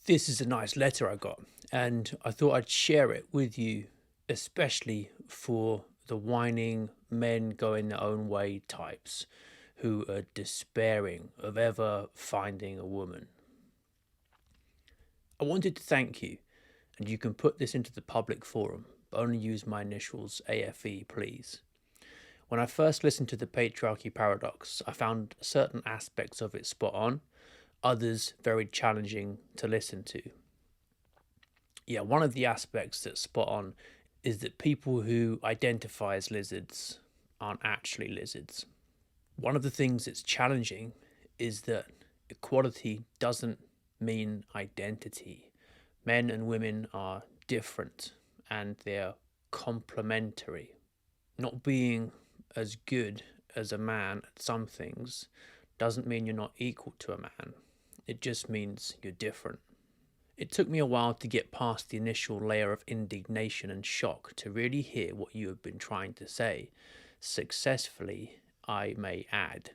This is a nice letter I got, and I thought I'd share it with you, especially for the whining men going their own way types who are despairing of ever finding a woman. I wanted to thank you, and you can put this into the public forum, but only use my initials AFE, please. When I first listened to the patriarchy paradox, I found certain aspects of it spot on, others very challenging to listen to. Yeah, one of the aspects that's spot on is that people who identify as lizards aren't actually lizards. One of the things that's challenging is that equality doesn't mean identity. Men and women are different and they're complementary. Not being as good as a man at some things doesn't mean you're not equal to a man. It just means you're different. It took me a while to get past the initial layer of indignation and shock to really hear what you have been trying to say. Successfully, I may add.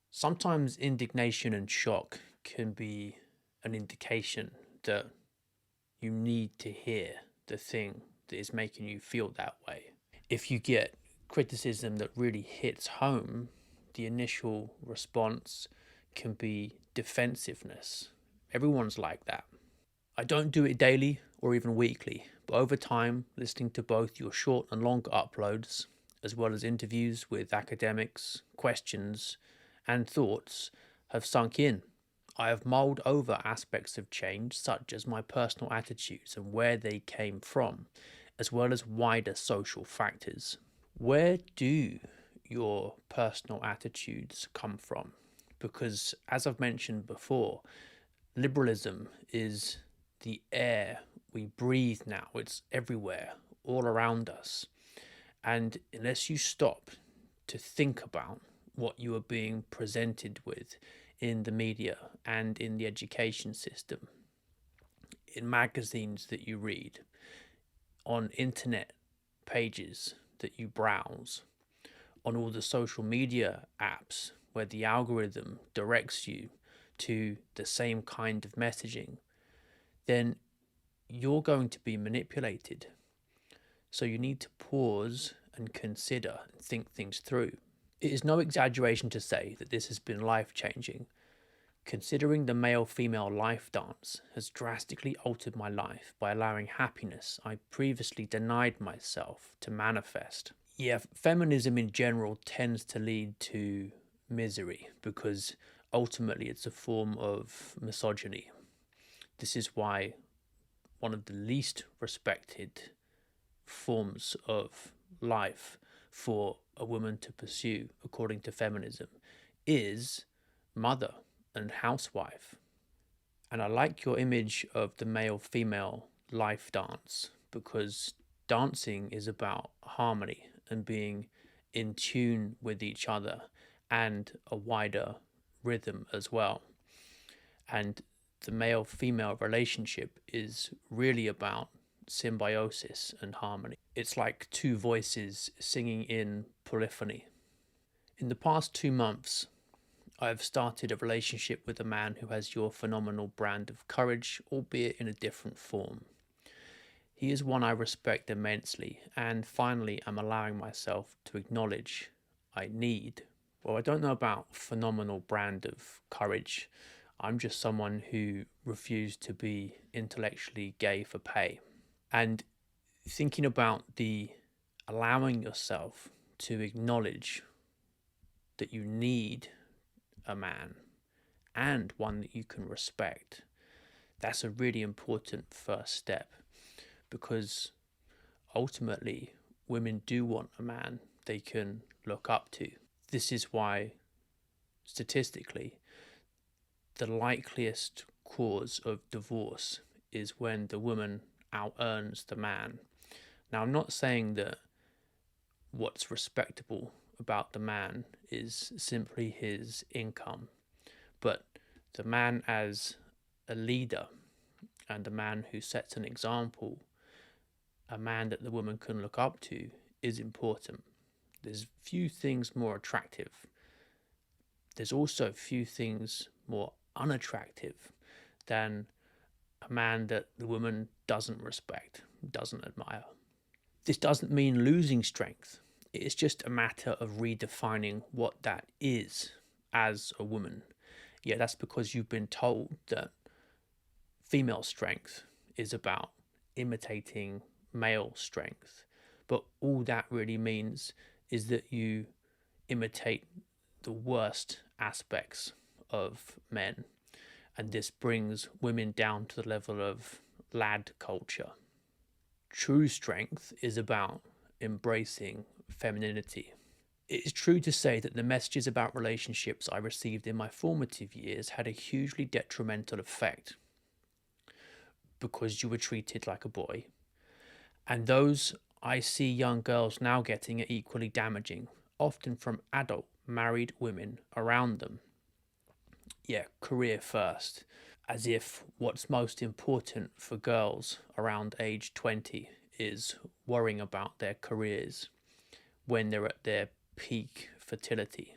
Sometimes indignation and shock can be an indication that you need to hear the thing that is making you feel that way. If you get criticism that really hits home, the initial response can be defensiveness. Everyone's like that. I don't do it daily or even weekly, but over time, listening to both your short and longer uploads, as well as interviews with academics, questions, and thoughts, have sunk in. I have mulled over aspects of change, such as my personal attitudes and where they came from, as well as wider social factors. Where do your personal attitudes come from? Because, as I've mentioned before, liberalism is the air we breathe now. It's everywhere, all around us. And unless you stop to think about what you are being presented with in the media and in the education system, in magazines that you read, on internet pages that you browse, on all the social media apps where the algorithm directs you to the same kind of messaging, then you're going to be manipulated. So you need to pause and consider and think things through. It is no exaggeration to say that this has been life changing. Considering the male female life dance has drastically altered my life by allowing happiness I previously denied myself to manifest. Yeah, feminism in general tends to lead to misery because ultimately it's a form of misogyny. This is why one of the least respected forms of life for a woman to pursue, according to feminism, is mother and housewife. And I like your image of the male female life dance because dancing is about harmony and being in tune with each other and a wider rhythm as well. And the male female relationship is really about symbiosis and harmony. It's like two voices singing in polyphony. In the past 2 months, I've started a relationship with a man who has your phenomenal brand of courage, albeit in a different form. He is one I respect immensely, and finally I'm allowing myself to acknowledge I need. Well, I don't know about phenomenal brand of courage. I'm just someone who refused to be intellectually gay for pay. And thinking about the allowing yourself to acknowledge that you need a man and one that you can respect, that's a really important first step because ultimately women do want a man they can look up to. This is why statistically the likeliest cause of divorce is when the woman out earns the man. Now, I'm not saying that what's respectable about the man is simply his income, but the man as a leader and a man who sets an example, a man that the woman can look up to, is important. There's few things more attractive. There's also few things more unattractive than a man that the woman doesn't respect, doesn't admire. This doesn't mean losing strength. It's just a matter of redefining what that is as a woman. Yeah, that's because you've been told that female strength is about imitating male strength. But all that really means is that you imitate the worst aspects of men. And this brings women down to the level of lad culture. True strength is about embracing femininity. It is true to say that the messages about relationships I received in my formative years had a hugely detrimental effect because you were treated like a boy. And those I see young girls now getting are equally damaging, often from adult married women around them. Yeah, career first, as if what's most important for girls around age 20 is worrying about their careers when they're at their peak fertility.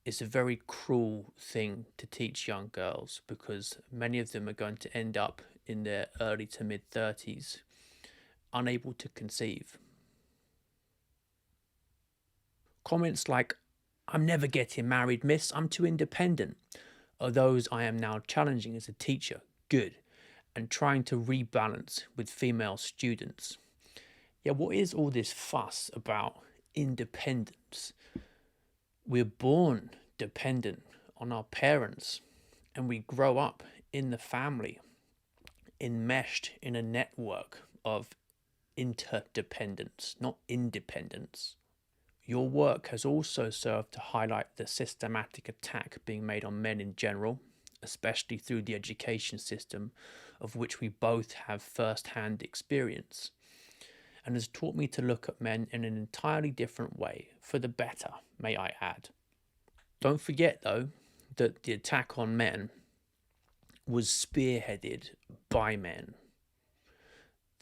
It's a very cruel thing to teach young girls because many of them are going to end up in their early to mid 30s unable to conceive. Comments like, "I'm never getting married, miss, I'm too independent," are those I am now challenging as a teacher, good, and trying to rebalance with female students. Yeah, what is all this fuss about independence? We're born dependent on our parents and we grow up in the family, enmeshed in a network of interdependence, not independence. Your work has also served to highlight the systematic attack being made on men in general, especially through the education system, of which we both have first hand experience, and has taught me to look at men in an entirely different way, for the better, may I add. Don't forget, though, that the attack on men was spearheaded by men.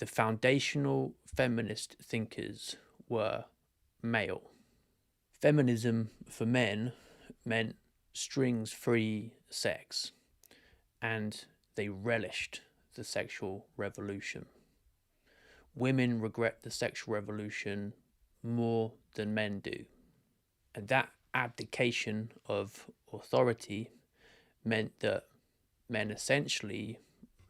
The foundational feminist thinkers were male. Feminism for men meant strings free sex, and they relished the sexual revolution. Women regret the sexual revolution more than men do. And that abdication of authority meant that men essentially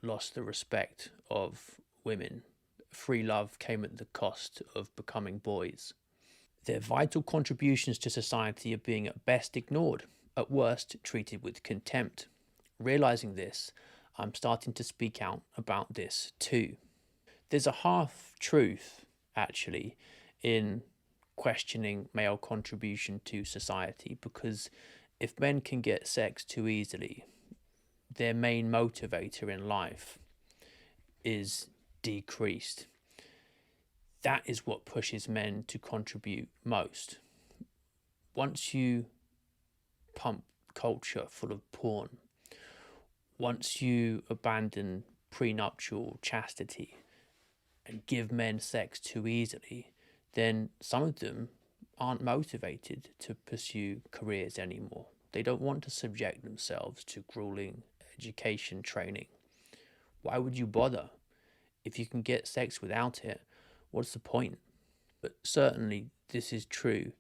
lost the respect of women. Free love came at the cost of becoming boys. Their vital contributions to society are being at best ignored, at worst treated with contempt. Realizing this, I'm starting to speak out about this too. There's a half truth, actually, in questioning male contribution to society because if men can get sex too easily, their main motivator in life is decreased. That is what pushes men to contribute most. Once you pump culture full of porn, once you abandon prenuptial chastity and give men sex too easily, then some of them aren't motivated to pursue careers anymore. They don't want to subject themselves to grueling education training. Why would you bother? If you can get sex without it, what's the point? But certainly, this is true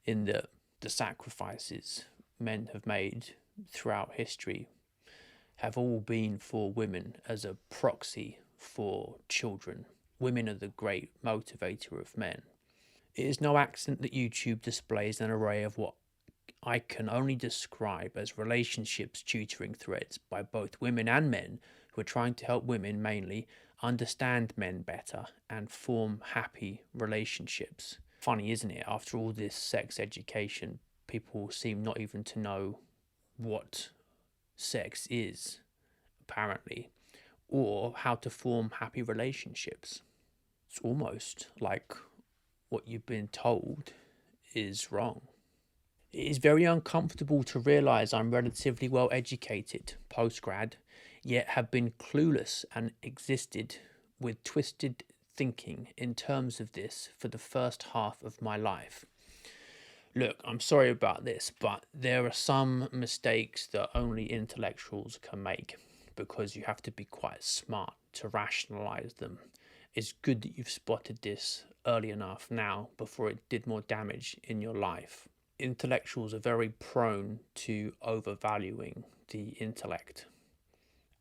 in that the sacrifices men have made throughout history have all been for women as a proxy for children. Women are the great motivator of men. It is no accident that YouTube displays an array of what I can only describe as relationships tutoring threads by both women and men who are trying to help women mainly understand men better and form happy relationships. Funny, isn't it? After all this sex education, people seem not even to know what sex is, apparently, or how to form happy relationships. It's almost like what you've been told is wrong. It is very uncomfortable to realise I'm relatively well educated, post-grad, yet have been clueless and existed with twisted thinking in terms of this for the first half of my life. Look, I'm sorry about this, but there are some mistakes that only intellectuals can make. because you have to be quite smart to rationalize them. It's good that you've spotted this early enough now before it did more damage in your life. Intellectuals are very prone to overvaluing the intellect.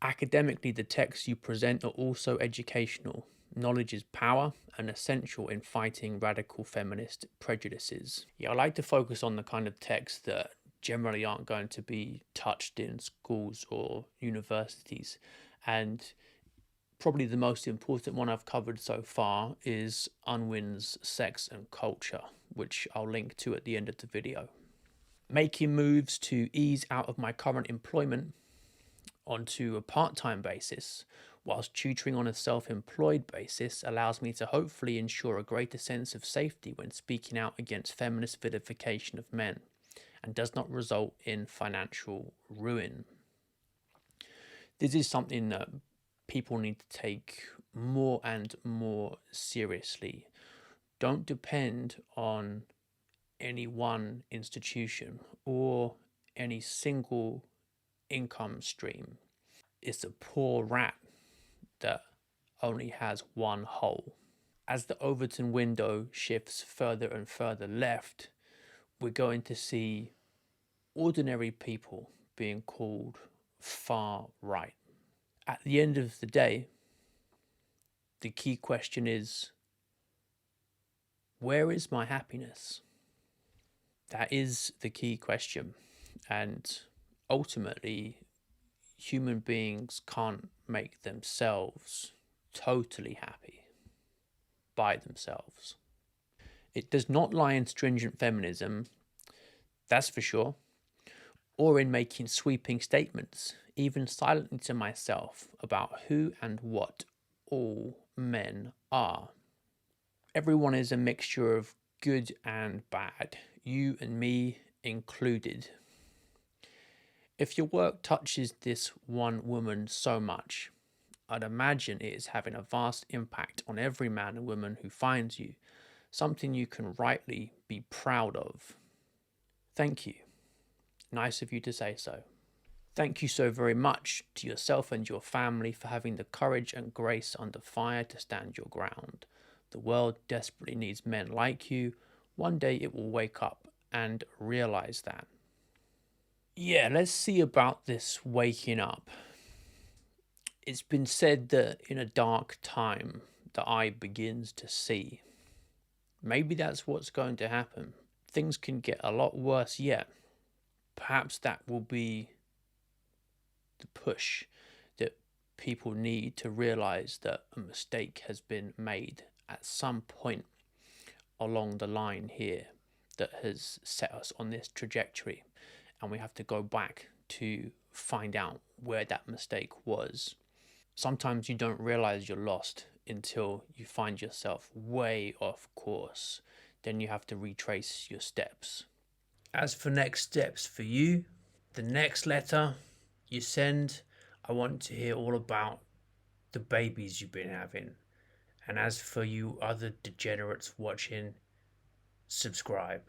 Academically, the texts you present are also educational. Knowledge is power and essential in fighting radical feminist prejudices. Yeah, I like to focus on the kind of texts that generally aren't going to be touched in schools or universities. And probably the most important one I've covered so far is Unwin's Sex and Culture, which I'll link to at the end of the video. Making moves to ease out of my current employment onto a part-time basis whilst tutoring on a self-employed basis allows me to hopefully ensure a greater sense of safety when speaking out against feminist vilification of men and does not result in financial ruin. This is something that people need to take more and more seriously. Don't depend on any one institution or any single income stream. It's a poor rat that only has one hole. As the Overton window shifts further and further left, we're going to see ordinary people being called far right. At the end of the day, the key question is, where is my happiness? That is the key question. And ultimately, human beings can't make themselves totally happy by themselves. It does not lie in stringent feminism, that's for sure, or in making sweeping statements, even silently to myself, about who and what all men are. Everyone is a mixture of good and bad, you and me included. If your work touches this one woman so much, I'd imagine it is having a vast impact on every man and woman who finds you, something you can rightly be proud of. Thank you. Nice of you to say so. Thank you so very much to yourself and your family for having the courage and grace under fire to stand your ground. The world desperately needs men like you. One day it will wake up and realize that. Yeah, let's see about this waking up. It's been said that in a dark time, the eye begins to see. Maybe that's what's going to happen. Things can get a lot worse yet. Perhaps that will be the push that people need to realize that a mistake has been made at some point along the line here that has set us on this trajectory, and we have to go back to find out where that mistake was. Sometimes you don't realize you're lost until you find yourself way off course. Then you have to retrace your steps. As for next steps for you, the next letter you send, I want to hear all about the babies you've been having. And as for you other degenerates watching, subscribe.